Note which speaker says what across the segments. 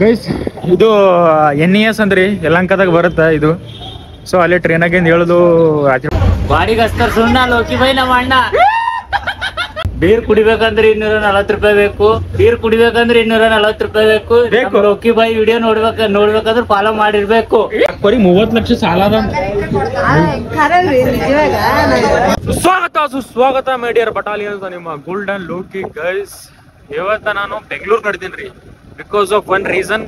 Speaker 1: Guys ಇದು NES ಅಂದ್ರಿ ಯಲಹಂಕದಾಗ ಬರುತ್ತೆ ಇದು. ಸೊ ಅಲ್ಲಿ ಟ್ರೈನಾಗ ಹೇಳುದು
Speaker 2: ಬಾಡಿಗೆ ಹಚ್ತಾರ ಸುಣ್ಣ ಲೋಕಿ ಬೈ ನಮ್ಮ ಅಣ್ಣ. ಬೀರ್ ಕುಡಿಬೇಕಂದ್ರೆ 240 ರೂಪಾಯಿ ಬೇಕು. ಬೀರ್ ಕುಡಿಬೇಕಂದ್ರೆ 240 ರೂಪಾಯಿ ಬೇಕು. ಲೋಕಿ ಬಾಯಿ ವಿಡಿಯೋ ನೋಡ್ಬೇಕಂದ್ರೆ ಫಾಲೋ ಮಾಡಿರ್ಬೇಕು.
Speaker 1: 30 ಲಕ್ಷ ಸಾಲ ಅದ. ಸುಸ್ವಾಗತ ಮೇಡಿಯರ್ ಬಟಾಲಿಯನ್ ನಿಮ್ಮ ಗೋಲ್ಡನ್ ಲೋಕಿ. ಗೈಸ್ ಇವತ್ತ ನಾನು ಬೆಂಗಳೂರು ನಡ್ದೀನಿ ರೀ. ಬಿಕಾಸ್ ಆಫ್ ಒನ್ ರೀಸನ್,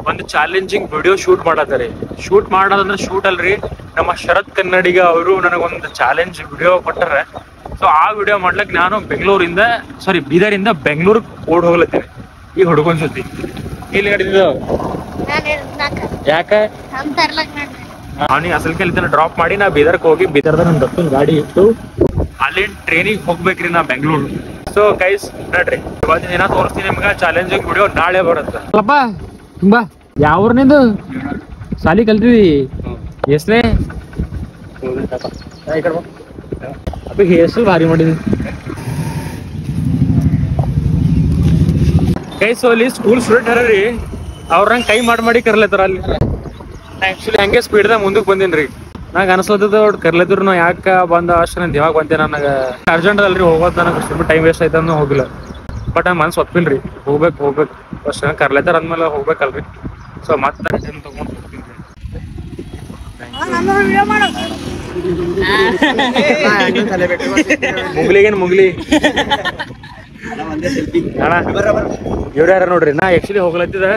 Speaker 1: ಒಂದು ಚಾಲೆಂಜಿಂಗ್ ವಿಡಿಯೋ ಶೂಟ್ ಮಾಡತ್ತಾರೆ. ಶೂಟ್ ಮಾಡೋದಂದ್ರೆ ಶೂಟ್ ಅಲ್ರಿ, ನಮ್ಮ ಶರತ್ ಕನ್ನಡಿಗ ಅವರು ನನಗೊಂದು ಚಾಲೆಂಜ್ ವಿಡಿಯೋ ಕೊಟ್ಟಾರೆ. ಸೊ ಆ ವಿಡಿಯೋ ಮಾಡ್ಲಿಕ್ಕೆ ನಾನು ಬೀದರಿಂದ ಬೆಂಗಳೂರಿಗೆ ಓಡ್ ಹೋಗ್ಲತ್ತೀನಿ. ಈಗ ಹುಡ್ಕೊಂಡ್ ಸತಿ ಇಲ್ಲಿ ನಡೆದಿದ್ದು ಯಾಕೆ ಅವನಿಗೆ ಅಸಲ್ ಕೆಲ್ತನ ಡ್ರಾಪ್ ಮಾಡಿ ನಾ ಬೀದರ್ಗೆ ಹೋಗಿ ಬೀದರ್ದ ನನ್ನ ದತ್ತನ ಗಾಡಿ ಇಟ್ಟು ಅಲ್ಲಿ ಟ್ರೈನಿಗೆ ಹೋಗ್ಬೇಕ್ರಿ ನಾ ಬೆಂಗಳೂರು. ಸೊ ಗೈಸ್ ನಡ್ರಿ ಇವತ್ತಿನ ದಿನ ತೋರಿಸ್ತೀನಿ ನಿಮ್ಗೆ ಚಾಲೆಂಜಿಂಗ್ ವಿಡಿಯೋ ನಾಳೆ ಬರುತ್ತೆ. ಅಲ್ಲಪ್ಪ ತುಂಬಾ ಯಾವ್ರನಿಂದು ಸಾಲಿ ಕಲ್ತಿದಿ ಎಷ್ಟನೇ ಅಪ್ಪ ಹೆಸರು ಭಾರಿ ಮಾಡಿದ್ವಿ ಗೈಸ್. ಅಲ್ಲಿ ಸ್ಕೂಲ್ ಸ್ಟೂಡೆಂಟ್ ಹರೀ ಅವ್ರಂಗ ಕೈ ಮಾಡಿ ಕರ್ಲತ್ತಾರ ಅಲ್ಲಿ. ಆಕ್ಚುಲಿ ಹಂಗೆ ಸ್ಪೀಡ್ದಾಗ ಮುಂದಕ್ಕೆ ಬಂದೇನ್ರಿ. ನಂಗೆ ಅನ್ಸೋದ ಕರ್ಲದ್ರು ನಾ ಯಾಕೆ ಬಂದ ಅಷ್ಟು ನಾನು ಇವಾಗ ಬಂದೆ. ನನಗೆ ಅರ್ಜೆಂಟ್ ಅಲ್ರಿ ಹೋಗೋದು, ನನಗೆ ಸುಮ್ಮನೆ ಟೈಮ್ ವೇಸ್ಟ್ ಆಯ್ತು ಅನ್ನೋ ಹೋಗಿಲ್ಲ. ಬಟ್ ನನ್ನ ಮನ್ಸು ಒಪ್ಪಿಲ್ರಿ, ಹೋಗ್ಬೇಕು ಫಸ್ಟ್ ಕರ್ಲತ್ತಾರ ಅಂದ್ಮೇಲೆ ಹೋಗ್ಬೇಕಲ್ರಿ. ಸೊ ಮತ್ತೆ ಟೈಮ್ ತಗೊಂಡು ಹೋಗ್ತೀನಿ. ಮುಗ್ಲಿ ಅಣ್ಣ ಇವ್ರ ಯಾರ ನೋಡ್ರಿ. ನಾ ಆಕ್ಚುಲಿ ಹೋಗ್ಲತ್ತಿದ,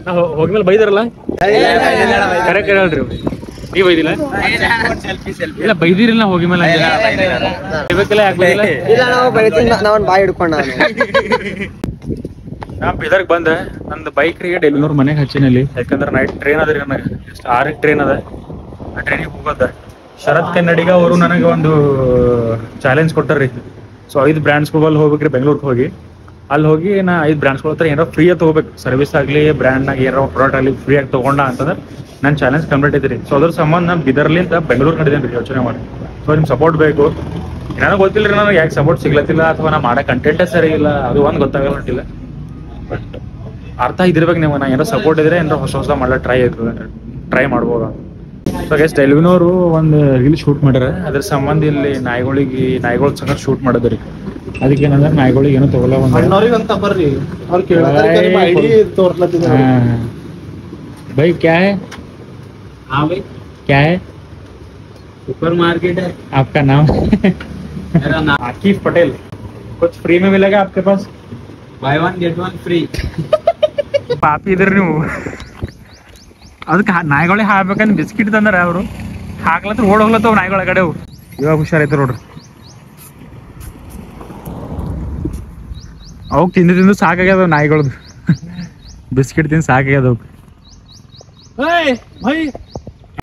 Speaker 1: ನಾ ಹೋಗ್ಮೇಲೆ ಬೈದಾರಲ್ಲ ಕರೆ ಹೇಳ್ರಿ. ನೀವ್ ಬೈದಿಲ್ಲ? ಇಲ್ಲ ಬೈದಿರಿಲ್ಲ ಹೋಗಿ ಮೇಲೆ ನಾ ಬೀದರ್ಗ್ ಬಂದೆ. ನಂದು ಬೈಕ್ ರೀ ಡೆಲಿವರ್ ಮನೆಗೆ ಹಚ್ಚಿನಲ್ಲಿ. ಯಾಕಂದ್ರೆ ನೈಟ್ ಟ್ರೈನ್ ಅದ ರೀ, ನನಗೆ 6ಕ್ಕೆ ಟ್ರೈನ್ ಅದ. ಆ ಟ್ರೈನಿಗೆ ಹೋಗೋದ. ಶರತ್ ಕನ್ನಡಿಗ ಅವರು ನನಗೆ ಒಂದು ಚಾಲೆಂಜ್ ಕೊಟ್ಟಾರ್ರಿ. ಸೊ 5 ಬ್ರ್ಯಾಂಡ್ಸ್ಗಳು ಹೋಗ್ಬೇಕ್ರಿ ಬೆಂಗಳೂರಿಗೆ ಅಲ್ಲಿ ಹೋಗಿ ನಾ 5 ಬ್ರ್ಯಾಂಡ್ಸ್ಗಳ ಹತ್ರ ಏನಾರ ಫ್ರೀ ಆಗಿ ತಗೋಬೇಕು. ಸರ್ವಿಸ್ ಆಗಲಿ ಬ್ರ್ಯಾಂಡ್ನಾಗ ಏನಾರ ಪ್ರಾಡಕ್ಟ್ ಆಗಲಿ ಫ್ರೀ ಆಗಿ ತಗೊಂಡ ಅಂತಂದ್ರೆ ನನ್ನ ಚಾಲೆಂಜ್ ಕಂಪ್ಲೀಟ್ ಐತ್ರಿ. ಸೊ ಅದ್ರ ಸಂಬಂಧ ನಾನು ಬೀದರ್ಲಿಂದ ಬೆಂಗಳೂರು ನಡೆದೇನೆ ರೀ ಯೋಚನೆ ಮಾಡಿ. ಸೊ ನಿಮ್ಗೆ ಸಪೋರ್ಟ್ ಬೇಕು. ಏನಾರು ಗೊತ್ತಿಲ್ಲ ರೀ ನನಗೆ ಯಾಕೆ ಸಪೋರ್ಟ್ ಸಿಗ್ಲತ್ತಿಲ್ಲ ಅಥವಾ ನಾ ಮಾಡೋ ಕಂಟೆಂಟೇ ಸರಿ ಇಲ್ಲ, ಅದು ಒಂದು ಗೊತ್ತಾಗಲ್ಲ. ಬಟ್ ಅರ್ಥ ಇದಿರ್ಬೇಕು ನೀವು, ನಾ ಏನಾರ ಸಪೋರ್ಟ್ ಇದ್ರೆ ಏನಾರ ಹೊಸ ಮಾಡ್ಲಿಕ್ಕೆ ಟ್ರೈ ಮಾಡ್ಬೋದು. ಸೊ ಗೈಸ್ ಡೆಲ್ವಿನವರು ಒಂದು ರೀಲ್ ಶೂಟ್ ಮಾಡ್ಯಾರ. ಅದ್ರ ಸಂಬಂಧ ಇಲ್ಲಿ ನಾಯಿಗಳ ಸಂಗ ಶೂಟ್ ಮಾಡೋದ್ರಿ. ಅದಕ್ಕೆ ಏನಂದ್ರೆ ನಾಯಿಗಳಿಗೆ ಏನೋ ತಗೊಲ್ಲ भाई क्या है?
Speaker 2: हाँ भाई
Speaker 1: क्या है?
Speaker 2: सुपर मार्केट है।
Speaker 1: आपका नाम?
Speaker 2: मेरा नाम
Speaker 1: आकिफ पटेल। कुछ फ्री में मिलेगा आपके पास?
Speaker 2: Bye 1 gate 1 free.
Speaker 1: ಪಾಪಿ ಇದ್ರಿ ನೀವು. ಅದಕ್ಕೆ ನಾಯಿಗಳೇ ಹಾಕ್ಬೇಕಂದ್ರೆ ಬಿಸ್ಕಿಟ್ ತಂದಾರ ಅವರು. ಹಾಕ್ಲತ್ರ ಹೋಗ್ಲತ್ತವ್ ನಾಯಿಗಳ ಕಡೆ. ಇವಾಗ ಹುಷಾರೈತೆ ನೋಡ್ರಿ. ಅವಕ್ಕೆ ತಿಂದು ಸಾಕಾಗ್ಯದ ನಾಯಿಗಳದ್ದು. ಬಿಸ್ಕಿಟ್ ತಿಂದು ಸಾಕಾಗ್ಯದ.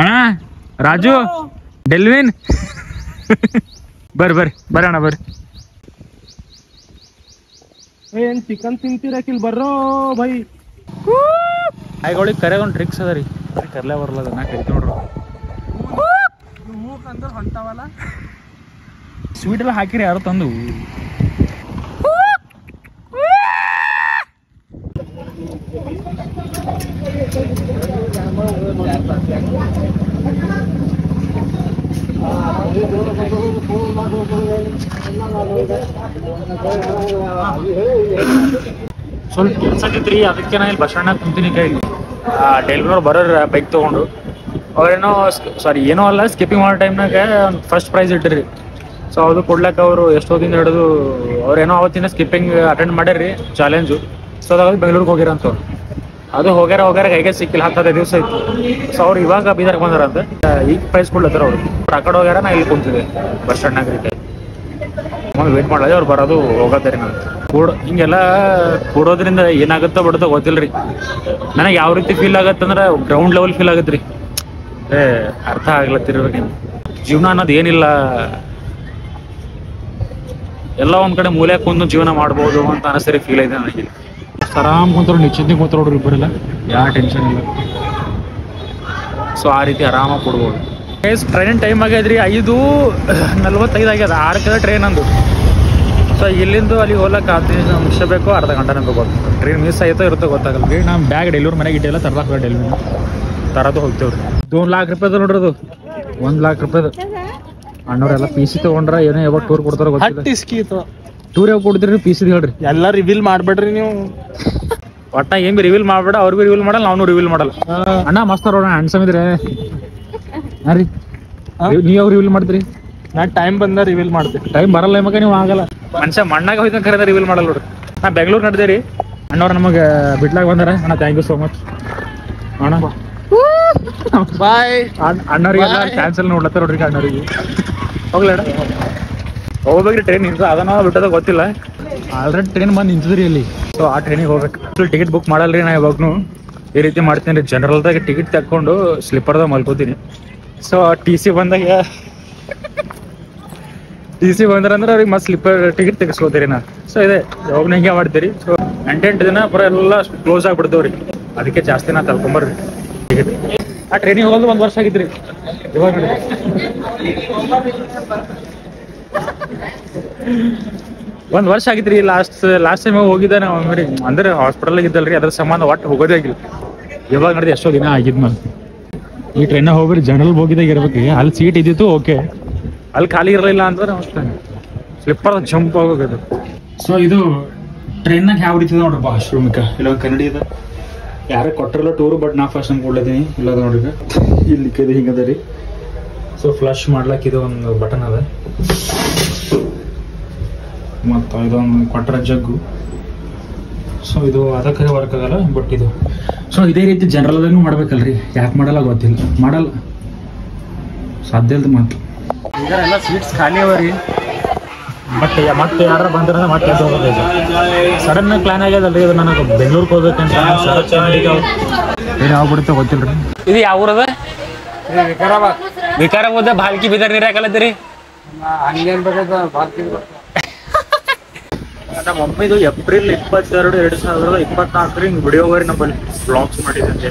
Speaker 1: ಅಣ್ಣ ರಾಜು ಡೆಲ್ವಿನ್ ಬರ್ರಿ ಬರ್ರಿ.
Speaker 2: ಏನ್ ಚಿಕನ್ ತಿಂತೀರಕಿಲ್ ಬರ್ರೋ ಬೈ.
Speaker 1: ನಾಯಿಗಳಿಗೆ ಕರೆಗೊಂದು ಟ್ರಿಕ್ಸ್ ಅದ ರೀ. ಕರ್ಲೆ ಬರ್ಲದ ನಾ ಕರಿತೀವಿ ನೋಡ್ರಿ.
Speaker 2: ಅಂದ್ರೆ ಹೊಂಟಾವಲ್ಲ
Speaker 1: ಸ್ವೀಟ್ ಎಲ್ಲ ಹಾಕಿರಿ ಯಾರು ತಂದು. ಸ್ವಲ್ಪ ಕೆಲಸ ಆಗಿತ್ರಿ, ಅದಕ್ಕೆ ನಾ ಇಲ್ಲಿ ಬಸ್ ಸ್ಟ್ಯಾಂಡ್ನಾಗ ಕುಂತೀನಿ. ಕೈ ಡೆಲಿವರ್ ಬರೋರು ಬೈಕ್ ತೊಗೊಂಡು ಅವ್ರೇನೋ ಏನೋ ಅಲ್ಲ, ಸ್ಕಿಪ್ಪಿಂಗ್ ಮಾಡೋ ಟೈಮ್ನಾಗ ಒಂದು ಫಸ್ಟ್ ಪ್ರೈಸ್ ಇಟ್ಟಿರಿ. ಸೊ ಅದು ಕೊಡ್ಲಕ್ಕ ಅವರು ಎಷ್ಟೋದಿಂದ ಹಿಡಿದು ಅವ್ರೇನೋ ಅವತ್ತಿನ ಸ್ಕಿಪ್ಪಿಂಗ್ ಅಟೆಂಡ್ ಮಾಡ್ಯಾರ್ರಿ ಚಾಲೆಂಜು. ಸೊ ಅದಾಗಿ ಬೆಂಗಳೂರಿಗೆ ಹೋಗಿರಂತವ್ರು. ಅದು ಹೋಗ್ಯಾರ ಕೈಗೆ ಸಿಕ್ಕಿಲ್ಲ, 15 ದಿವಸ ಇತ್ತು. ಸೊ ಅವ್ರು ಇವಾಗ ಬೀದರ್ಗೆ ಬಂದಾರಂತ. ಈಗ ಪ್ರೈಸ್ ಕೊಡ್ಲತ್ತಾರ ಅವ್ರು. ಆ ಕಡೆ ಹೋಗ್ಯಾರ, ನಾ ಇಲ್ಲಿ ಕುಂತಿದ್ದೆ ಬಸ್ ಸ್ಟ್ಯಾಂಡ್ನಾಗ ರೀ. ವೇಟ್ ಮಾಡಲ್ಲ, ಅವ್ರು ಬರೋದು ಹೋಗತ್ತರಿ. ನಾನು ಹಿಂಗೆಲ್ಲ ಕೂಡೋದ್ರಿಂದ ಏನಾಗುತ್ತೋ ಬಿಡುತ್ತೋ ಗೊತ್ತಿಲ್ರಿ. ನನಗೆ ಯಾವ ರೀತಿ ಫೀಲ್ ಆಗತ್ತಂದ್ರೆ ಗ್ರೌಂಡ್ ಲೆವೆಲ್ ಫೀಲ್ ಆಗತ್ತೆ ರೀ. ಅರ್ಥ ಆಗ್ಲತ್ತಿರ್ಬೇಕೇನು ಜೀವನ ಅನ್ನೋದು ಏನಿಲ್ಲ, ಎಲ್ಲ ಒಂದ್ ಕಡೆ ಮೂಲೆ ಕುಂದು ಜೀವನ ಮಾಡ್ಬೋದು ಅಂತ ಅನಿಸ್ತರಿ ಫೀಲ್ ಐತೆ ನನಗೆ. ಆರಾಮ್ ಕುಂತಾರೆ, ನಿಶ್ಚಿಂತೆ ಕುಂತಾರೆ ನೋಡ್ರಿ ಇಬ್ಬರೆಲ್ಲ, ಯಾವ ಟೆನ್ಷನ್ ಇಲ್ಲ. ಸೊ ಆ ರೀತಿ ಆರಾಮಾಗಿ ಕೊಡ್ಬೋದು. ಟ್ರೈನ್ ಟೈಮ್ ಆಗ್ಯದ್ರಿ 5:45 ಆಗ್ಯದ. 6ಕ್ಕೆ ಟ್ರೈನ್ ಅಂದು. ಸೊ ಇಲ್ಲಿಂದ ಅಲ್ಲಿ ಹೋಗ್ಲಕ್ಕೆ 15 ನಿಮಿಷ ಬೇಕು, ಅರ್ಧ ಗಂಟೆ ಬೇಕು. ಟ್ರೈನ್ ಮಿಸ್ ಆಯ್ತೋ ಇರುತ್ತೋ ಗೊತ್ತಾಗಲ್ಲ. ಈಗ ನಮ್ಮ ಬ್ಯಾಗ್ ಡೆಲಿವರಿ ಮನೆಗೆ ಇಟ್ಟಿಲ್ಲ, ತರ್ಲಾಕ ಡೆಲಿವರಿ ತರೋದು ಹೋಗ್ತೇವ್ರಿ. 2 लाख ರೂಪಾಯಿದು ನೋಡ್ರಿ ಅದು, 1 लाख ರೂಪಾಯಿದು. ಅಣ್ಣವ್ರೆಲ್ಲ ಪಿ ಸಿ ತೊಗೊಂಡ್ರ ಏನೋ ಯಾವಾಗ ಟೂರ್ ಕೊಡ್ತಾರೋ ಗೊತ್ತಿಲ್ಲ. ಟೂರ್ ಯಾವಾಗ ಕೊಡ್ತೀರಿ ಪಿ ಸಿ ಹೇಳ್ರಿ.
Speaker 3: ಎಲ್ಲ ರಿವೀಲ್ ಮಾಡ್ಬೇಡ್ರಿ ನೀವು.
Speaker 1: ಒಟ್ಟ ಏನ್ ಬಿ ರಿವೀಲ್ ಮಾಡ್ಬೇಡ, ಅವ್ರಿಗೂ ರಿವೀಲ್ ಮಾಡಲ್ಲ, ನಾವು ರಿವೀಲ್ ಮಾಡಲ್ಲ. ಅಣ್ಣ ಮಸ್ತ್ ನೋಡೋಣ, ಹ್ಯಾಂಡ್ಸಮ್ ಇದ್ರೆ ಹಾ ರೀ. ನೀವು ಯಾವಾಗ ರಿವೀಲ್ ಮಾಡ್ತೀರಿ?
Speaker 3: ನಾ ಟೈಮ್ ಬಂದ ರಿವೀಲ್ ಮಾಡ್ತೀನಿ.
Speaker 1: ಟೈಮ್ ಬರಲ್ಲ ಮಗ, ನೀವು ಆಗಲ್ಲ. ಮನುಷ್ಯ ಮಣ್ಣಾಗ ಹೋಯ್ತು ಕರೆದ ರಿವೀಲ್ ಮಾಡಲ್ಲ ನೋಡ್ರಿ. ನಾ ಬೆಂಗಳೂರು ನಡೆದೇರಿ, ಅಣ್ಣವ್ರ ನಮಗೆ ಬಿಟ್ಲಾಗ ಬಂದಾರ. ಅಣ್ಣ ಥ್ಯಾಂಕ್ ಯು ಸೋ ಮಚ್ ಅಣ್ಣ.
Speaker 3: ಬಾಯ್.
Speaker 1: ಅಣ್ಣವ್ರಿಗೆಲ್ಲ ಕ್ಯಾನ್ಸಲ್ ನೋಡ್ಲತ್ತಾರ ನೋಡ್ರಿ. ಅಣ್ಣವ್ರಿಗೆ ಹೋಗ್ಲ ಹೋಗ್ಬೇಕ್ರಿ. ಟ್ರೈನ್ ನಿಂತ ಅದನ್ನ ಬಿಟ್ಟದ ಗೊತ್ತಿಲ್ಲ. ಆಲ್ರೆಡಿ ಟ್ರೈನ್ ಬಂದು ನಿಂತಿದ್ರಿ ಇಲ್ಲಿ. ಸೊ ಆ ಟ್ರೈನಿಗೆ ಹೋಗ್ಬೇಕು. ಟಿಕೆಟ್ ಬುಕ್ ಮಾಡಲ್ರಿ ನಾ ಯಾವಾಗ್ನು ಈ ರೀತಿ ಮಾಡ್ತೀನಿ ರೀ. ಜನರಲ್ದಾಗ ಟಿಕೆಟ್ ತಕ್ಕೊಂಡು ಸ್ಲೀಪರ್ದಾಗ ಮಲ್ಕೋತೀನಿ. ಸೊ ಟಿ ಸಿ ಬಂದಾಗ ಅಂದ್ರೆ ಅವ್ರಿಗೆ ಮತ್ತೆ ಸ್ಲೀಪರ್ ಟಿಕೆಟ್ ತೆಗಿಸ್ಕೋತೀರಿ ನಾ. ಸೊ ಇದೆ ಯಾವಾಗ ಹಿಂಗೆ ಮಾಡ್ತೀರಿ. ಸೊ 8 ದಿನ ಪೂರ ಎಲ್ಲ ಕ್ಲೋಸ್ ಆಗ್ಬಿಡ್ತೇವ್ರಿ. ಅದಕ್ಕೆ ಜಾಸ್ತಿ ನಾ ತಲ್ಕೊಂಬರ್ರಿ ಟಿಕೆಟ್. ಆ ಟ್ರೈನಿಗೆ ಹೋಗೋದು 1 ವರ್ಷ ಆಗಿದ್ರಿ. ಇವಾಗ 1 ವರ್ಷ ಆಗಿದ್ರಿ. ಲಾಸ್ಟ್ ಟೈಮ್ ಹೋಗಿದ್ದೆ ನಾವು ಅಂದ್ರೆ ಹಾಸ್ಪಿಟಲ್ ಇದ್ದಲ್ರಿ, ಅದ್ರ ಸಂಬಂಧ ಒಟ್ಟು ಹೋಗೋದೇ ಆಗಿಲ್ಲ. ಇವಾಗ ನಡೆದು ಎಷ್ಟೋ ದಿನ ಆಗಿದ್ಮೇಲೆ ಈ ಟ್ರೈನಾಗ ಹೋಗ್ರಿ. ಜನರಲ್ ಹೋಗಿದಾಗ ಇರ್ಬೇಕು. ಅಲ್ಲಿ ಸೀಟ್ ಇದ್ದಿತ್ತು ಓಕೆ, ಅಲ್ಲಿ ಖಾಲಿ ಇರಲಿಲ್ಲ ಅಂದ್ರೆ ಸ್ಲಿಪ್ಪರ್ ಜಂಪ್ ಆಗೋದು. ಸೊ ಇದು ಟ್ರೈನ್ನಾಗ ಯಾವ ರೀತಿ ನೋಡ್ರಿ ವಾಶ್ರೂಮಿಕ ಇಲ್ಲೊಂದು ಕನ್ನಡಿ ಇದೆ. ಯಾರೇ ಕೊಟ್ಟಿರಲ್ಲ ಟೂರು, ಬಟ್ ನಾ ಫಸ್ಟ್ ನಮ್ಗೆ ಕೊಡ್ಲಿದ್ದೀನಿ. ಇಲ್ಲ ನೋಡ್ರಿ ಇಲ್ಲಿ ಹಿಂಗದ ರೀ. ಸೊ ಫ್ಲಶ್ ಮಾಡ್ಲಕ್ಕೆ ಇದು ಒಂದು ಬಟನ್ ಅದ, ಮತ್ತು ಇದೊಂದು ಕೊಟ್ಟರ ಜಗ್ಗು. ಸೊ ಇದು ಅದಕ್ಕೆ ವರ್ಕ್ ಆಗಲ್ಲ, ಬಟ್ ಇದು ಸೊ ಇದೇ ರೀತಿ ಜನರಲ್ದಾಗೂ ಮಾಡ್ಬೇಕಲ್ರಿ. ಯಾಕೆ ಮಾಡಲ್ಲ ಗೊತ್ತಿಲ್ಲ, ಮಾಡಲ್ಲ, ಸಾಧ್ಯ ಇಲ್ದ ಮಾತು. ಇದರೆಲ್ಲ ಸೀಟ್ಸ್ ಖಾಲಿ ಅವ ರೀ. ಮತ್ತೆ ಯಾರು ಬಂದ್ರೆ ಮತ್ತೆ ಹೋಗೋದು. ಸಡನ್ ಪ್ಲಾನ್ ಆಗ್ಯದಲ್ರಿ ಇದು. ನನಗೆ ಬೆಂಗಳೂರಿಗೆ ಹೋಗ್ಬೇಕಂತ ಏನು ಆಗ್ಬಿಡುತ್ತೆ ಗೊತ್ತಿಲ್ಲ ರೀ. ಇದು ಯಾವ ಊರದ? ವಿಕಾರಾಬಾದ್. ಭಾಲ್ಕಿ ಬೀದರ್ ನೀರು ಹಾಕಲತ್ತೀರಿ? ನಮ್ಮ ಮಮ್ಮಿದು ಏಪ್ರಿಲ್ 22, 2024 ಹಿಂಗೆ ವಿಡಿಯೋವರಿ ನಮ್ಮಲ್ಲಿ ಬ್ಲಾಗ್ಸ್ ಮಾಡಿದಂತೆ.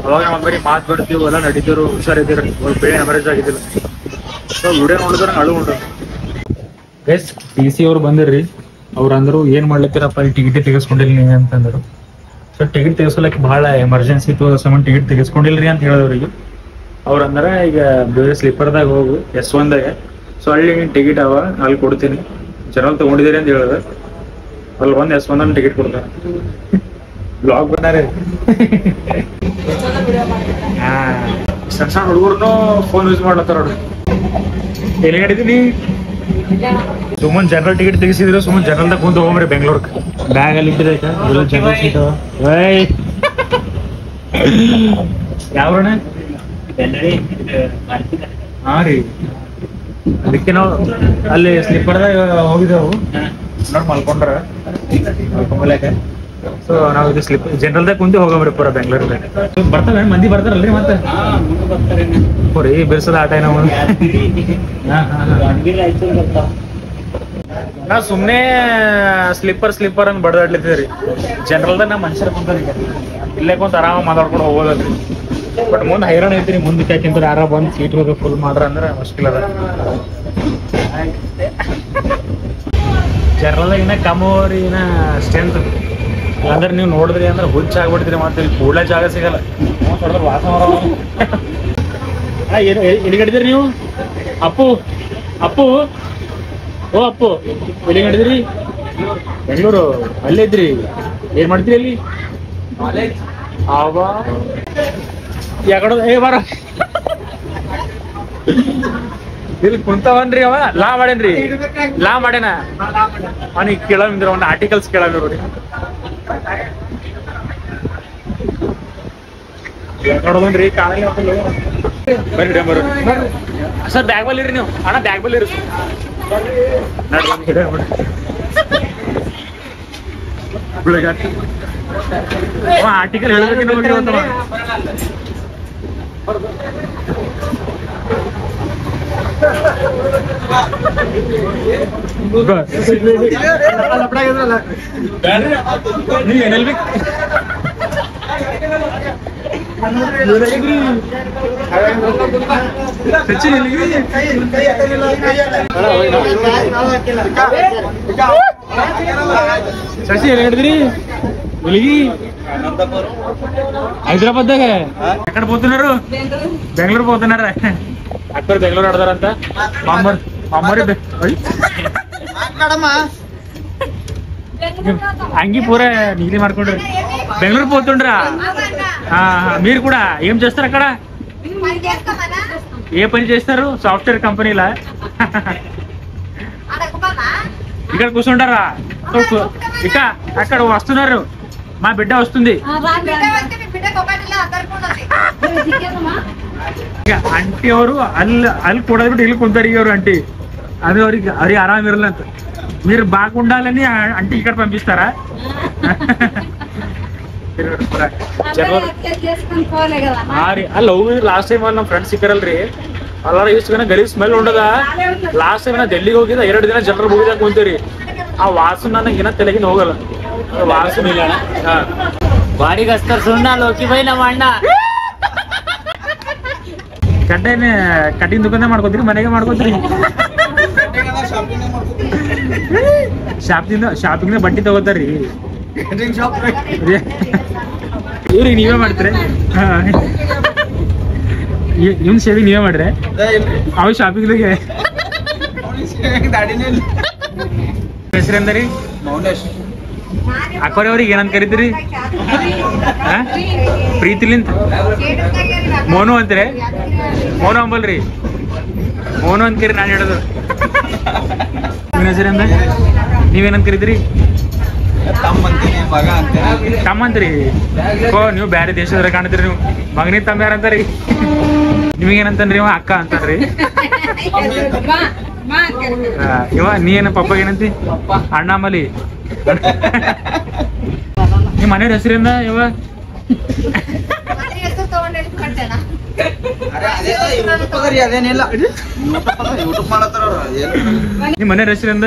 Speaker 1: ಅವಾಗ ನಮ್ಮ ಮಮ್ಮಿ ಮಾತು ಬರ್ತೀವಿ, ಎಲ್ಲ ನಡೀತಿರು, ಹುಷಾರಿದ್ದೀರಿ, ಬೇರೆ ಎಮರೇಜ್ ಆಗಿದ್ದಿಲ್ಲ. ಸೊ ವಿಡಿಯೋ ನೋಡಿದ್ರೆ ಅಳು ಉಂಟು. ಗೈಸ್ ಟಿ ಸಿ ಅವ್ರು ಬಂದಿರ್ರಿ. ಅವ್ರು ಅಂದರು ಏನು ಮಾಡ್ಲತ್ತೀರಪ್ಪ ಈ ಟಿಕೆಟ್ ತೆಗೆಸ್ಕೊಂಡಿಲ್ಲ ನೀವು ಅಂತಂದರು. ಸೊ ಟಿಕೆಟ್ ತೆಗೆಸ್ಕೊಳಕ್ಕೆ ಭಾಳ ಎಮರ್ಜೆನ್ಸಿ ಇತ್ತು, ಸಂಬಂಧ ಟಿಕೆಟ್ ತೆಗೆಸ್ಕೊಂಡಿಲ್ರಿ ಅಂತ ಹೇಳಿದವ್ರಿಗೆ. ಅವ್ರು ಅಂದ್ರೆ ಈಗ ಬೇರೆ ಸ್ಲೀಪರ್ದಾಗ ಹೋಗು S1ದಾಗ. ಸೊ ಅಲ್ಲಿ ಟಿಕೆಟ್ ಅವ, ಅಲ್ಲಿ ಕೊಡ್ತೀನಿ, ಜನರಲ್ ತೊಗೊಂಡಿದ್ದೀರಿ ಅಂತ ಹೇಳಿದೆ. ಅಲ್ಲಿ ಬಂದು S1 ಟಿಕೆಟ್ ಕೊಡ್ತಾರೆ. ಬ್ಲಾಗ್ ಬಂದಾರೆ. ಸಣ್ಣ ಸಣ್ಣ ಹುಡುಗರು ಫೋನ್ ಯೂಸ್ ಮಾಡ್ಲತ್ತಾರ ನೋಡ್ರಿ. ಎಲ್ಲಿ ನಡೀತೀನಿ ಸುಮ್ಮನೆ ಜನರಲ್ ಟಿಕೆಟ್ ತೆಗಿಸಿದ್ರು. ಸುಮ್ಮನೆ ಜನರಲ್ದಾಗ ಕುಂತು ಹೋಗ್ರಿ ಬೆಂಗಳೂರಿಗೆ. ಬ್ಯಾಗ್ ಅಲ್ಲಿ ಇಟ್ಟಿದೆ ಜನರಲ್ ಸೀಟ್. ಯಾವ್ರಣ? ಹಾ ರೀ, ಅದಕ್ಕೆ ನಾವು ಅಲ್ಲಿ ಸ್ಲೀಪರ್ದಾಗ ಹೋಗಿದ್ದೆವು. ನೋಡಿ ಮಲ್ಕೊಂಡ್ರೆ. ಸೊ ನಾವು ಇದು ಜನರಲ್ದಾಗ ಕುಂತು ಹೋಗಮ್ರಿ ಪೂರ ಬೆಂಗಳೂರಿಗೆ. ಬರ್ತಾವೆ ಮಂದಿ ಬರ್ತಾರಲ್ರಿ ಮತ್ತೆ ಪೂರಿ ಬಿರ್ಸದ ಆಟ ನಾವು. ನಾವ್ ಸುಮ್ನೆ ಸ್ಲೀಪರ್ ಅಂತ ಬಡದಾಡ್ಲಿದ್ದೀರಿ. ಜನರಲ್ದಾಗ ನಾ ಮನುಷ್ಯರ ಕುಂತಾರ ಇಲ್ಲೇ ಕುಂತ ಆರಾಮ ಮಾತಾಡ್ಕೊಂಡು ಹೋಗೋದಲ್ರಿ. ಬಟ್ ಮುಂದೆ ಹೈರಾಣ ಐತ್ರಿ. ಮುಂದಕ್ಕೆ ಯಾಕೆಂದ್ರೆ ಯಾರ ಬಂದು ಸೀಟ್ ಫುಲ್ ಮಾಡ್ರ ಅಂದ್ರೆ ಮುಷ್ಕಿಲ್ ಅದ. ಜನರಲ್ದಾಗ ಇನ್ನ ಕಮ್ಮೋರಿ ಇನ್ನ ಸ್ಟ್ರೆಂತ್ ಅಂದ್ರೆ ನೀವು ನೋಡಿದ್ರಿ ಅಂದ್ರೆ ಹುಚ್ಚ ಆಗ್ಬಿಡ್ತೀರಿ. ಮತ್ತೆ ಇಲ್ಲಿ ಕೂಡಲೇ ಜಾಗ ಸಿಗಲ್ಲ. ಹೊಡೆದ್ರೆ ವಾಸ ಏನು ಎಲ್ಲಿಗಡಿದ್ರಿ ನೀವು? ಅಪ್ಪು ಓ ಅಪ್ಪು ಎಲ್ಲಿಗಡಿದ್ರಿ? ಬೆಂಗಳೂರು. ಅಲ್ಲೇ ಇದ್ರಿ? ಏನ್ ಮಾಡ್ತೀರಿ ಅಲ್ಲಿ? ಆವಾ ಯಾಕಡೆ ಬಾರ ಇಲ್ಲಿ ಕುಂತವನ್ರಿ. ಅವ ಲಾ ಮಾಡೇನ ಅವನಿಗೆ ಕೇಳಂದ್ರ ಒಂದು ಆರ್ಟಿಕಲ್ಸ್ ಕೇಳಂದ್ರ ನೋಡಿ. ನೋಡೋದನ್ರಿ ಕಾಣಲಿ ಬರ್ರಿ ಸರ್. ಬ್ಯಾಗ್ ಬಲ್ಲಿ ಇರಿ ನೀವು. ಅಣ್ಣ ಬ್ಯಾಗ್ ಬಲ್ಲಿ ಇರಿ ಆರ್ಟಿಕಲ್ ಹೇಳೋದಕ್ಕೆ ಸಚಿನ್ ಶಶಿ ಎಲ್ಲಿ ಹಿಡಿದ್ರಿ ಎಲ್ಲಿಗಿ ಹೈದ್ರಾಬಾದ್ದಾಗ ಎಕಡೆ పోతున్నారు ಬೆಂಗಳೂರು పోతున్నారా ಅಕ್ಕರು ಬೆಂಗಳೂರು ಆಡ್ದಾರಂತ ಮಾಮರಿ అంగి పూరా నీలి మార్కుండ్రు బెంగళూరు పోతుండ్రా మీరు కూడా ఏం చేస్తారు అక్కడ ఏ పని చేస్తారు సాఫ్ట్వేర్ కంపెనీలా ఇక్కడ కూర్చుంటారా ఇక అక్కడ వస్తున్నారు మా బిడ్డ వస్తుంది ಅಂಟಿ ಅವರು ಅಲ್ಲಿ ಕೊಡೋದ್ಬಿಟ್ಟು ಇಲ್ಲಿ ಕುಂತಾರಿಗವ್ರು ಅಂಟಿ ಅದು ಅವ್ರಿಗೆ ಆರಾಮ್ ಇರಲ್ಲ ಅಂತ మీరు బాగుండాలని అంటే ఇక్కడ పంపిస్తారా ಅಲ್ಲ ಲಾಸ್ಟ್ ಟೈಮ್ ಅಲ್ಲಿ ನಮ್ಮ ಫ್ರೆಂಡ್ಸ್ ಸಿಕ್ಕರಲ್ರಿ ಅಲ್ಲಾರ ಇಷ್ಟು ಜನ ಗಲೀಜ್ ಸ್ಮೆಲ್ ఉండದ ಲಾಸ್ಟ್ ಟೈಮ್ ನಾ ಡೆಲ್ಲಿಗೆ ಹೋಗಿದ್ದ 2 ದಿನ ಜನರು ಮುಗಿದಾಗ ಕುಂತೀರಿ ಆ ವಾಸು ನನಗೆ ಏನ ತಲೆಗಿನ ಹೋಗಲ್ಲ ವಾಸು ಇಲ್ಲ
Speaker 2: ಬಾಡಿಗೆ ಹಚ್ತಾರ ಸುಣ್ಣ ಲೋಕಿ ಬೈ ನಮ್ಮ ಅಣ್ಣ
Speaker 1: ಕಡ್ಡೇನೆ ಕಟಿಂಗ್ ದುಕಾನ ಮಾಡ್ಕೋತೀರಿ ಮನೆಗೆ ಮಾಡ್ಕೋತೀರಿ ಶಾಪಿಂಗ್ ಬಟ್ಟೆ ತಗೋತಾರ್ರಿ ಇವ್ರಿಗೆ ನೀವೇ ಮಾಡ್ತೀರಿ ಇವ್ನ ಶೇವಿಂಗ್ ನೀವೇ ಮಾಡ್ರಿ ಅವ್ ಶಾಪಿಂಗ್ದಾಗೆ ಹೆಸರೇಂದ್ರಿ ಅಕ್ಕೋರಿ ಅವ್ರಿಗೆ ಏನಂತ ಕರಿತೀರಿ ಪ್ರೀತಿಲಿಂತ ಮೋನು ಅಂತೀರಿ ಮೋನು ಅಂಬಲ್ರಿ ಮೋನು ಅಂತೀರಿ ನಾನು ಹೇಳೋದು ನಿನ್ನ ಹೆಸರಿಂದ ನೀವೇನಂತ ಕರಿತೀರಿ ತಮ್ಮ ಅಂತೀರಿ ನೀವು ಬೇರೆ ದೇಶದ್ರ ಕಾಣ್ತೀರಿ ನೀವು ಮಗನಿ ತಮ್ಮ ಯಾರಂತಾರಿ ನಿಮಗೇನಂತನ್ರಿ ಇವ ಅಕ್ಕ ಅಂತಾರ್ರಿ ಇವ ನೀ ಏನ ಪಪ್ಪ ಏನಂತಿ ಅಣ್ಣಾಮಲಿ ನಿಮ್ಮ ಮನೆಯವ್ರ ಹೆಸರಿಂದ ಇವ ನಿಮ್ಮ ಮನೆಯವ್ರ ಹೆಸರಿಂದ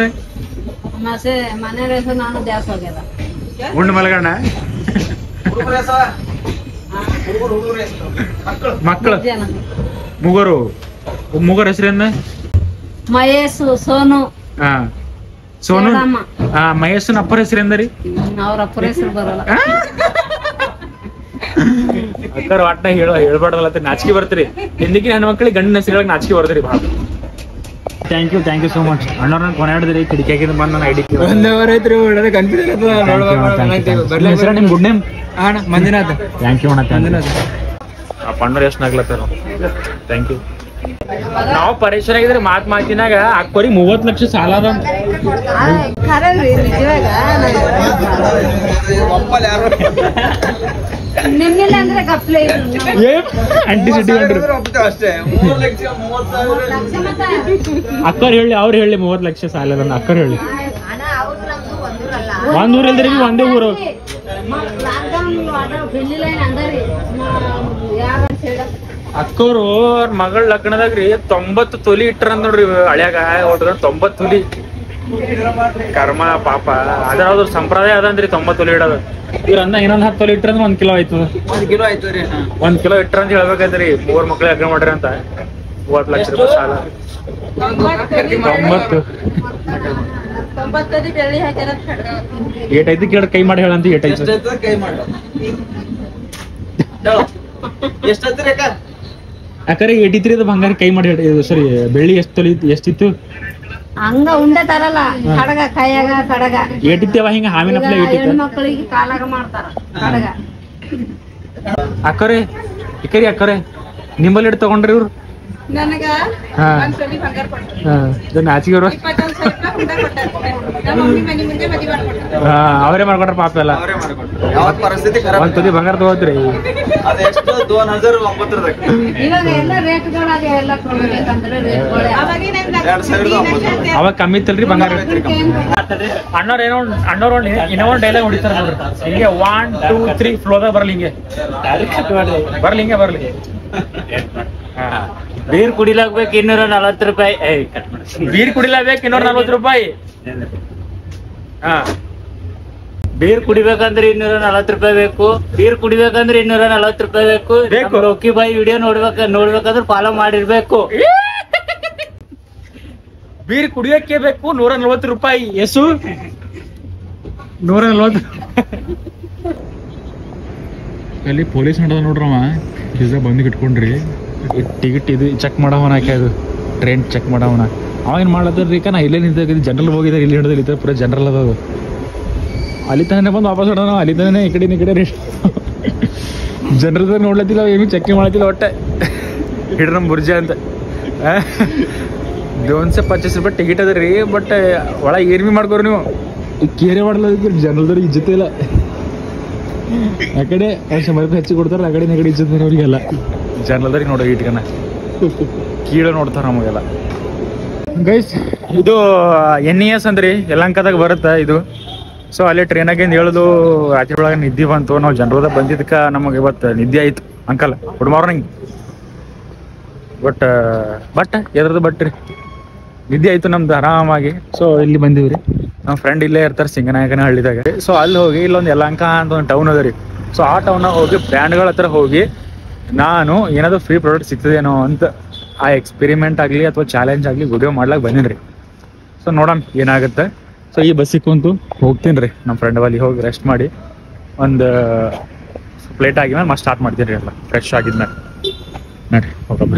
Speaker 4: ಮನೆಯವ್ರ ಹೆಸರು ನಾನು ದ್ಯಾಸ ಹೋಗ್ಯದ
Speaker 1: ಉಂಡು ಮಲಗಣ್ಣ ಮಕ್ಕಳು ಮುಗೋರು ಹೆಸರಿಂದ
Speaker 4: ಮಹೇಶ್ ಸೋನು
Speaker 1: ಸೋನು ಮಹೇಶನ್ ಅಪ್ಪರ ಹೆಸರಿಂದ ರೀ
Speaker 4: ಅವ್ರ ಅಪ್ಪರ ಹೆಸರು ಬರಲ್ಲ
Speaker 1: ಅಕ್ಕರ್ ಒಟ್ಟ ಹೇಳ್ಬಾರ್ದಲ್ಲ ನಾಚಿಕೆ ಬರ್ತೀರಿ ಹಿಂದಿಗೆ ಹೆಣ್ಮಕ್ಳಿಗೆ ಗಂಡಿನ ಹೆಸರುಗಳಿಗೆ ನಾಚಿಕೆ ಬರ್ತೀರಿ ಭಾಳ ಥ್ಯಾಂಕ್ ಯು ಸೋ ಮಚ್ ಅಣ್ಣವ್ರನ್ನ ಕೊನಾಡಿದ್ರಿ ಕಿಡಿಕಿಯಾಗಿಂದ ಬಂದು ನನ್ನ ಐಡಿ ನಿಮ್ good name
Speaker 3: Manjunath
Speaker 1: thank you ಅಣ್ಣ ಆ ಪಣ್ಣರು ಎಷ್ಟು ಆಗ್ಲತ್ತಾರ ಥ್ಯಾಂಕ್ ಯು ನಾವು ಪರೇಶಾನ್ ಆಗಿದ್ರೆ ಮಾತಿನಾಗ ಅಕ್ಕೋರಿ 30 ಲಕ್ಷ ಸಾಲ ಅದ
Speaker 4: ನಿಮ್ಮಿಲ್ಲ ಅಂದ್ರೆ ಕಪ್ಲೆ
Speaker 1: ಅಂಟಿ ಸಿಟಿ ಅಕ್ಕರ್ ಹೇಳಿ ಅವ್ರು ಹೇಳಿ 30 ಲಕ್ಷ ಸಾಲ ಅದ ಅಕ್ಕರ್ ಹೇಳಿ ಒಂದ್ ಊರ್ ಇಲ್ದ್ರಿ ಒಂದೇ ಊರು ಅಕ್ಕವ್ರು ಅವ್ರ ಮಗಳ ಲಗ್ನದಾಗ್ರಿ 90 ತೊಲಿ ಇಟ್ರ ನೋಡ್ರಿ ಹಳ್ಯಾಗ 90 ತೊಲಿ ಕರ್ಮ ಪಾಪ ಅದ್ರ ಸಂಪ್ರದಾಯ ಅದಂದ್ರಿ 90 ತೊಲಿ ಇಡೋದು ಇವ್ರ ಅಂದ ಇನ್ನೊಂದ್ 10 ತೊಲಿ ಇಟ್ರ 1 ಕಿಲೋ ಆಯ್ತು 1 ಕಿಲೋ ಇಟ್ರ ಅಂತ ಹೇಳ್ಬೇಕಾಯ್ತ್ರಿ 3 ಮಕ್ಳು ಲಗ್ನ ಮಾಡ್ರಿ ಅಂತ 30 ಲಕ್ಷ ರೂಪಾಯಿ ಸಾಲ 90 ಏಟೈತಿ ಕೇಳ ಕೈ ಮಾಡಿ ಹೇಳಂತ ಏಟೈತಿ ಅಕ್ಕರೆ 83 ಅದು ಬಂಗಾರ ಕೈ ಮಾಡಿ ಹೇಳಿ ಸರಿ ಬೆಳ್ಳಿ ಎಷ್ಟಿತ್ತು
Speaker 4: ಹಂಗ ಉಂಡೆ ತರಲ್ಲ ಕಡಗ ಕೈಯಾಗ ಕಡಗ
Speaker 1: ಏಟಿತ್ತೇವ ಹಿಂಗ ಹಾವಿನ
Speaker 4: ಹೆಣ್ಮಕ್ಳಿಗೆ ಕಾಲಾಗ ಮಾಡ್ತಾರ ಕಡಗ
Speaker 1: ಅಕ್ಕರೆ ಅಕ್ಕರೆ ನಿಂಬಲ್ಲಿ ಇಟ್ಟು ತಗೊಂಡ್ರಿ ಇವ್ರು
Speaker 4: ನನಗ
Speaker 1: ನಾಚಿಗೆ ಅವರೇ ಮಾಡ್ಕೊಟ್ರ ಪಾಪ ಎಲ್ಲ ಒಂದ್ ತುದಿ ಬಂಗಾರ ತಗೋತ್ರಿ
Speaker 4: ಇವಾಗ ಎಲ್ಲ ರೇಟ್ಗಳಾಗ ಎಲ್ಲ ಕೊಡ್ಬೇಕಂದ್ರೆ
Speaker 1: ಅವಾಗ ಕಮ್ಮಿ ಇತ್ತಲ್ರಿ ಬಂಗಾರ ಅಣ್ಣವ್ರು ಇನ್ನೊಂದು ಡೈಲಾಗ್ ಹೊಡಿತಾರ ನೋಡ್ರಿ ಹಿಂಗೆ 1 2 3 ಫ್ಲೋದಾಗ ಬರ್ಲಿ ಹಿಂಗೆ ಬರ್ಲಿ
Speaker 2: ಬೀರ್ ಕುಡಿಲಾಗ್ಬೇಕು 240 ರೂಪಾಯಿ
Speaker 1: ಬೀರ್ ಕುಡಿಲಾಗ್ಬೇಕು 240 ರೂಪಾಯಿ
Speaker 2: ಬೀರ್ ಕುಡಿಬೇಕಂದ್ರೆ 240 ರೂಪಾಯಿ ಬೇಕು. ಬೀರ್ ಕುಡಿಬೇಕಂದ್ರೆ 240 ರೂಪಾಯಿ ಬೇಕು.
Speaker 1: ಬೇಕು.
Speaker 2: ಲೋಕಿ ಬಾಯ್ ವಿಡಿಯೋ ನೋಡ್ಬೇಕಂದ್ರೆ ಫಾಲೋ ಮಾಡಿರ್ಬೇಕು.
Speaker 1: ಬೀರ್ ಕುಡಿಯಕ್ಕೆ ಬೇಕು 140 ರೂಪಾಯಿ. ಎಸು 140. ಅಲ್ಲಿ ಪೊಲೀಸ್ ನೋಡೋದು ನೋಡ್ರವ ಪಿಜ್ಜಾ ಬಂದು ಇಟ್ಕೊಂಡ್ರಿ ಟಿಕೆಟ್ ಇದು ಚೆಕ್ ಮಾಡವನ ಅದು ಟ್ರೈನ್ ಚೆಕ್ ಮಾಡವನ ಅವ ಏನು ಮಾಡದ್ರಿ ನಾ ಇಲ್ಲೇ ನಿಂತಿದ್ದೆ ಜನರಲ್ ಹೋಗಿದ್ದಾರೆ ಇಲ್ಲಿ ಹಿಡಿದ್ರೆ ಪೂರ ಜನರಲ್ ಅದಾವ ಅಲ್ಲಿ ತಾನೇ ಬಂದು ವಾಪಸ್ ಹೊಡೋಣ ಅಲ್ಲಿ ತಾನೇ ಈ ಕಡೆ ರೀ ಜನರಲ್ದಾಗ ನೋಡ್ಲತ್ತಿಲ್ಲ ಏನು ಚೆಕ್ ಮಾಡತ್ತಿಲ್ಲ ಒಟ್ಟೆ ಹಿಡ್ರ ನಮ್ಮ ಬುರ್ಜ ಅಂತ 250 ರೂಪಾಯಿ ಟಿಕೆಟ್ ಅದ ರೀ ಬಟ್ ಒಳಗೆ ಏನ್ ಭೀ ಮಾಡ್ಕೋರಿ ನೀವು ಕೇರೆ ಮಾಡಲ್ಲ ಜನರಲ್ದವ್ರಿಗೆ ಇಜ್ಜತೆ ಇಲ್ಲ ಆ ಕಡೆ 100 ರೂಪಾಯಿ ಹೆಚ್ಚು ಕೊಡ್ತಾರ ಆ ಕಡೆ ಇಜ್ಜತೆ ಅವ್ರಿಗೆಲ್ಲ ಜನರಲ್ದವ್ರಿಗೆ ನೋಡೋ ಇಟ್ಕನ ಕೀಳ ನೋಡ್ತಾರ ನಮಗೆಲ್ಲ ಗೈಸ್ ಇದು NES ಅಂದ್ರಿ ಯಲಹಂಕದಾಗ ಬರುತ್ತೆ ಇದು ಸೊ ಅಲ್ಲೇ ಟ್ರೈನಾಗಿಂದ ಹೇಳೋದು ರಾತ್ರಿ ಒಳಗೆ ನಿದ್ದೆ ಬಂತು ನಾವು ಜನರಲ್ದಾಗ ಬಂದಿದ್ದಕ್ಕೆ ನಮಗೆ ಇವತ್ತು ನಿದ್ದೆ ಆಯ್ತು ಅಂಕಲ್ ಗುಡ್ ಮಾರ್ನಿಂಗ್ ಬಟ್ ಎದ್ರದ್ದು ಬಟ್ ರೀ ನಿದ್ದೆ ಆಯ್ತು ನಮ್ದು ಆರಾಮಾಗಿ ಸೊ ಇಲ್ಲಿ ಬಂದೀವಿ ರೀ ನಮ್ಮ ಫ್ರೆಂಡ್ ಇಲ್ಲೇ ಇರ್ತಾರೆ ಸಿಂಗನಾಯಕನ ಹಳ್ಳಿದಾಗ ಸೊ ಅಲ್ಲಿ ಹೋಗಿ ಇಲ್ಲೊಂದು ಯಲಹಂಕ ಅಂತ ಒಂದು ಟೌನ್ ಅದ ರೀ ಸೊ ಆ ಟೌನಾಗ ಹೋಗಿ ಬ್ರ್ಯಾಂಡ್ಗಳ ಹತ್ರ ಹೋಗಿ ನಾನು ಏನಾದರೂ ಫ್ರೀ ಪ್ರಾಡಕ್ಟ್ ಸಿಗ್ತದೇನೋ ಅಂತ ಆ ಎಕ್ಸ್ಪೆರಿಮೆಂಟ್ ಆಗಲಿ ಅಥವಾ ಚಾಲೆಂಜ್ ಆಗಲಿ ವಿಡಿಯೋ ಮಾಡ್ಲಾಕ ಬಂದೀನಿ ರೀ ಸೊ ನೋಡೋಣ ಏನಾಗುತ್ತೆ ಸೊ ಈ ಬಸ್ಸಿಗೆ ಕುಂತು ಹೋಗ್ತೀನಿ ರೀ ನಮ್ಮ ಫ್ರೆಂಡ್ ಅಲ್ಲಿ ಹೋಗಿ ರೆಸ್ಟ್ ಮಾಡಿ ಒಂದು ಪ್ಲೇಟ್ ಆಗಿದ್ಮೇಲೆ ಮತ್ತೆ ಸ್ಟಾರ್ಟ್ ಮಾಡ್ತೀನಿ ರೀ ಎಲ್ಲ ಫ್ರೆಶ್ ಆಗಿದ್ಮೇಲೆ ನೋಡಿರಿ ಹೋಗಮ್ಮ